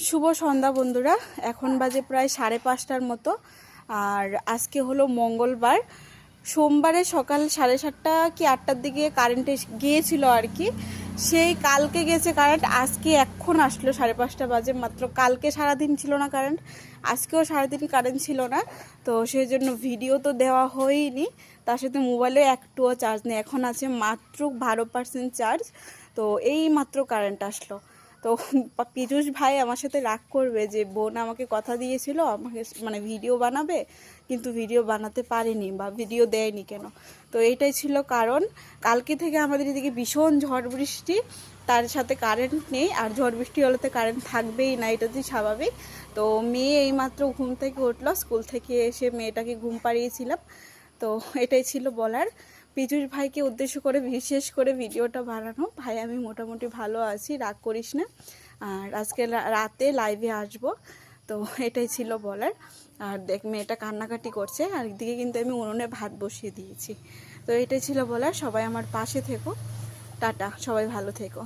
শুভ সন্ধ্যা বন্ধুরা। এখন বাজে প্রায় 5:30টার মতো। আর আজকে হলো মঙ্গলবার। সোমবারে সকাল 7:30 কি 8টার দিকে কারেন্ট গিয়েছিল আর কি। সেই কালকে গেছে কারেন্ট, আজকে এখন আসলো 5:30 বাজে মাত্র। কালকে সারাদিন ছিল না কারেন্ট, আজকেও সারাদিন কারেন্ট ছিল না। তো সেই জন্য ভিডিও তো দেওয়া হয়নি, তার সাথে মোবাইলে একটুও চার্জ নেই। এখন আছে মাত্র 12% চার্জ। তো এই মাত্র কারেন্ট আসলো। তো পীযূষ ভাই আমার সাথে রাগ করবে যে বোন আমাকে কথা দিয়েছিল আমাকে মানে ভিডিও বানাবে, কিন্তু ভিডিও বানাতে পারেনি বা ভিডিও দেয়নি কেন। তো এইটাই ছিল কারণ। কালকে থেকে আমাদের এদিকে ভীষণ ঝড় বৃষ্টি, তার সাথে কারেন্ট নেই। আর ঝড় বৃষ্টি হলে তো কারেন্ট থাকবেই না, এটা তো স্বাভাবিক। তো মেয়ে এইমাত্র ঘুম থেকে উঠলো, স্কুল থেকে এসে মেয়েটাকে ঘুম পাড়িয়েছিলাম। তো এটাই ছিল বলার। পীযূষ ভাইকে উদ্দেশ্য করে বিশেষ করে ভিডিওটা বানানো। ভাই আমি মোটামুটি ভালো আছি, রাগ করিস না। আর আজকে রাতে লাইভে আসব। তো এটাই ছিল বলার। আর দেখ মেয়েটা কান্নাকাটি করছে, আর একদিকে কিন্তু আমি উনুনে ভাত বসিয়ে দিয়েছি। তো এটাই ছিল বলার। সবাই আমার পাশে থেকো। টাটা, সবাই ভালো থেকো।